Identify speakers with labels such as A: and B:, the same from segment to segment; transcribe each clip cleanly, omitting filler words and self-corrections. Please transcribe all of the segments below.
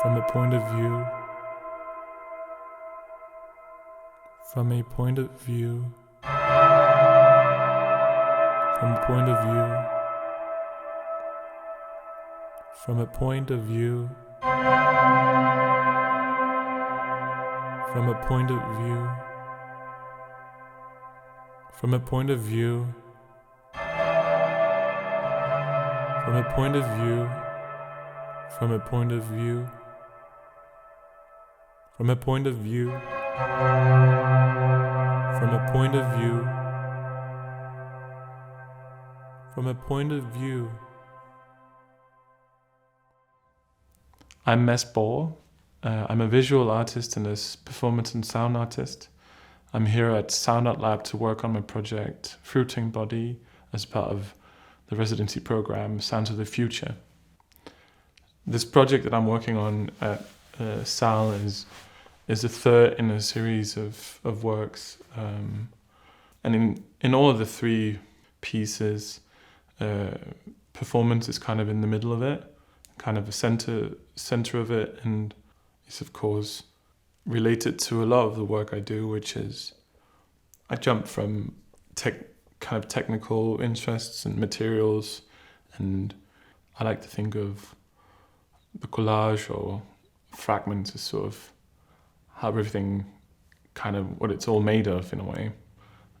A: from a point of view, from a point of view, from a point of view, from a point of view, from a point of view, from a point of view, from a point of view, from a point of view, from a point of view, from a point of view, from a point of view. I'm Borre. I'm a visual artist and a performance and sound artist. I'm here at Sound Art Lab to work on my project Fruiting Body as part of the residency program Sounds of the Future. This project that I'm working on at SAL is the third in a series of works, and in all of the three pieces, performance is kind of in the middle of it, kind of a center of it, and it's of course related to a lot of the work I do, which is I jump from kind of technical interests and materials, and I like to think of the collage or fragments as sort of how everything kind of what it's all made of in a way.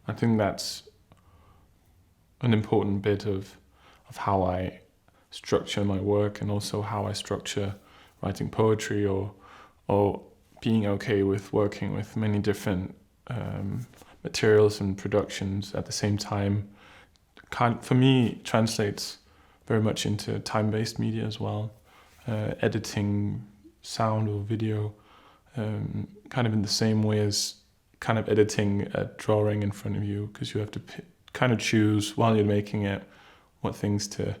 A: I think that's an important bit of how I structure my work, and also how I structure writing poetry or being okay with working with many different materials and productions at the same time. For me, translates very much into time-based media as well. Editing sound or video, kind of in the same way as kind of editing a drawing in front of you, because you have to kind of choose while you're making it what things to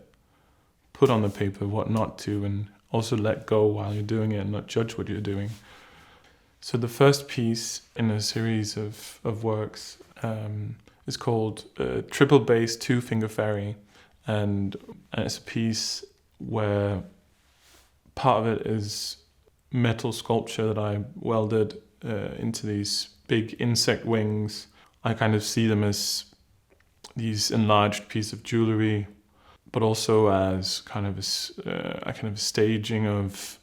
A: put on the paper, what not to, and also let go while you're doing it and not judge what you're doing. So the first piece in a series of works is called Triple Bass Two Finger Fairy, and it's a piece where part of it is metal sculpture that I welded into these big insect wings. I kind of see them as these enlarged piece of jewelry, but also as kind of a staging of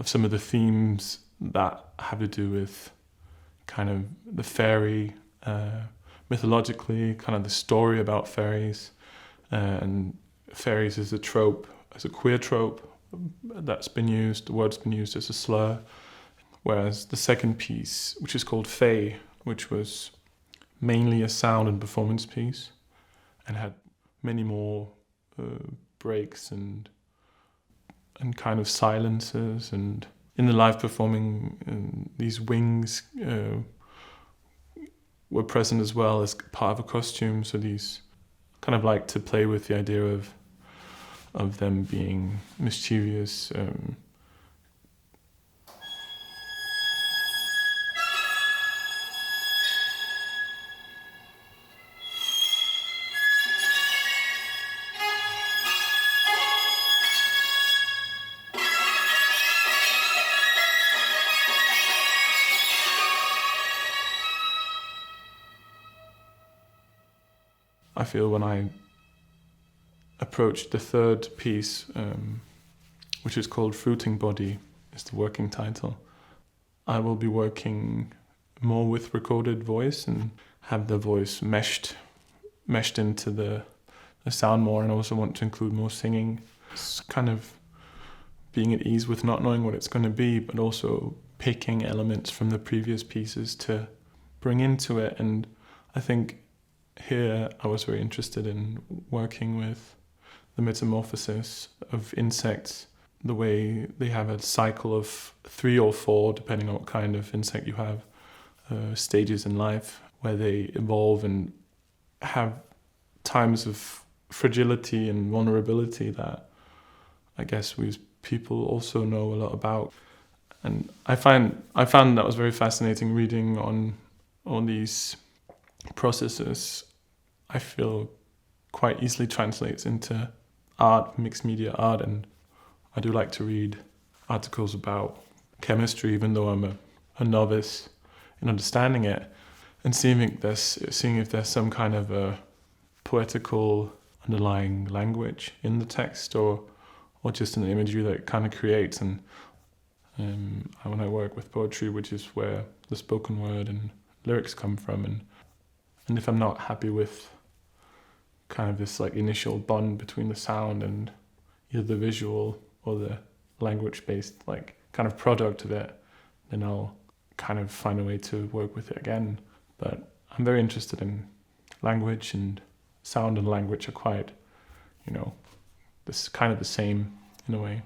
A: some of the themes that have to do with kind of the fairy, mythologically, kind of the story about fairies, and fairies as a trope, as a queer trope that's been used, the word's been used as a slur. Whereas the second piece, which is called Fae, which was mainly a sound and performance piece and had many more breaks and kind of silences, and in the live performing, these wings were present as well as part of a costume. So these kind of like to play with the idea of them being mischievous. I feel when I approached the third piece, which is called Fruiting Body, is the working title, I will be working more with recorded voice and have the voice meshed into the sound more, and also want to include more singing. It's kind of being at ease with not knowing what it's going to be, but also picking elements from the previous pieces to bring into it. And I think here I was very interested in working with the metamorphosis of insects, the way they have a cycle of 3 or 4, depending on what kind of insect you have, stages in life where they evolve and have times of fragility and vulnerability that I guess we as people also know a lot about. And I found that was very fascinating reading on all these processes. I feel quite easily translates into art, mixed media art, and I do like to read articles about chemistry, even though I'm a novice in understanding it, and seeing if there's some kind of a poetical underlying language in the text, or just in the imagery that it kind of creates. And when I work with poetry, which is where the spoken word and lyrics come from, and if I'm not happy with kind of this like initial bond between the sound and either the visual or the language-based like kind of product of it, then I'll kind of find a way to work with it again. But I'm very interested in language, and sound and language are quite, this kind of the same in a way.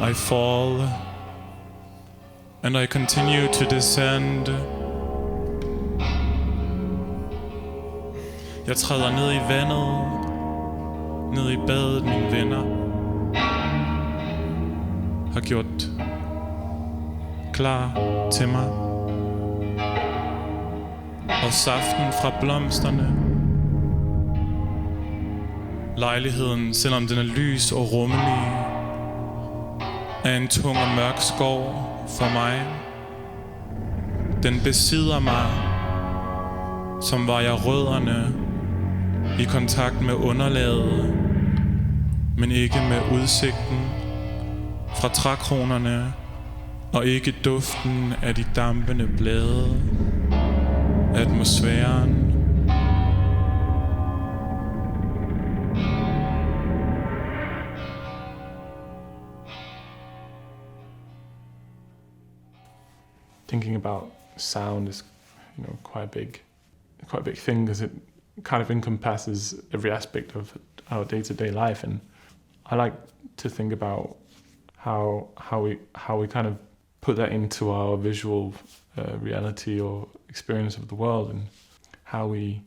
A: I fall, and I continue to descend. Jeg træder ned i vandet, ned i badet mine venner har gjort klar til mig. Og saften fra blomsterne, lejligheden, selvom den er lys og rummelig, er en tung og mørk skov for mig. Den besidder mig, som var jeg rødderne i kontakt med underlaget, men ikke med udsigten fra trækronerne, og ikke duften af de dampende blade, atmosfæren. Thinking about sound is, quite a big thing, because it kind of encompasses every aspect of our day-to-day life, and I like to think about how we kind of put that into our visual reality or experience of the world, and how we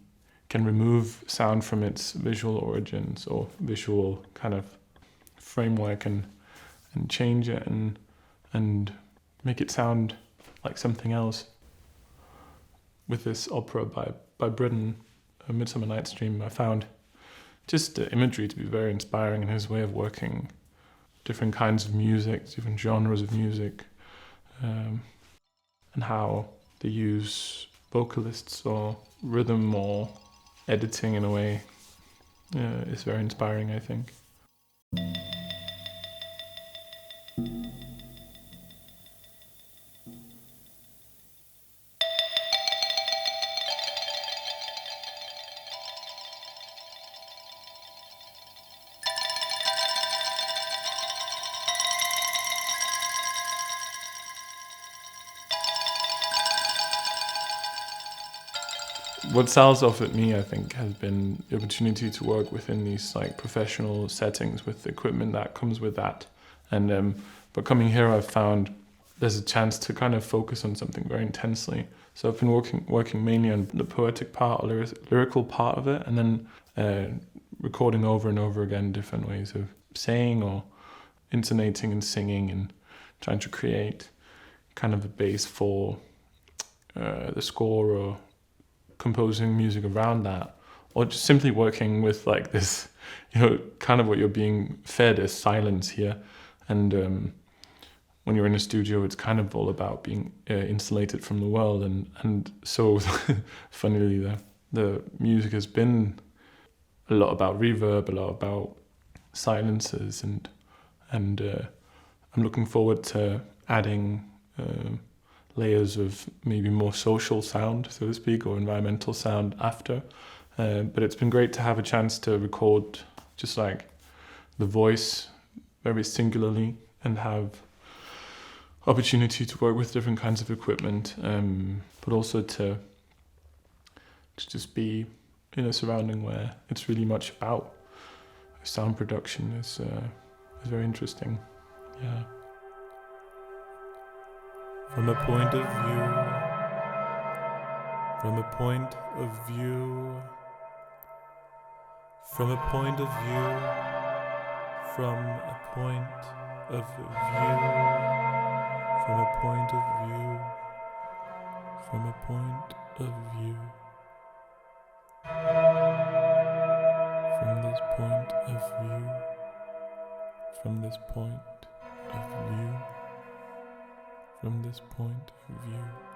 A: can remove sound from its visual origins or visual kind of framework and change it and make it sound like something else. With this opera by Britten, A Midsummer Night's Dream, I found just the imagery to be very inspiring, and his way of working different kinds of music, different genres of music, and how they use vocalists or rhythm or editing in a way is very inspiring, I think. What Sal's offered me, I think, has been the opportunity to work within these like professional settings with the equipment that comes with that. And but coming here, I've found there's a chance to kind of focus on something very intensely. So I've been working mainly on the poetic part, or lyrical part of it, and then recording over and over again different ways of saying or intonating and singing, and trying to create kind of a base for the score, or composing music around that, or just simply working with like this, kind of what you're being fed as silence here. And when you're in a studio, it's kind of all about being insulated from the world, and so funnily the music has been a lot about reverb, a lot about silences, and I'm looking forward to adding layers of maybe more social sound, so to speak, or environmental sound after. But it's been great to have a chance to record just like the voice very singularly, and have opportunity to work with different kinds of equipment, but also to just be in a surrounding where it's really much about sound production is very interesting. Yeah. from a point of view, from a point of view, from a point of view, from a point of view, from a point of view, from a point of view, from this point of view, from this point of view, from this point of view.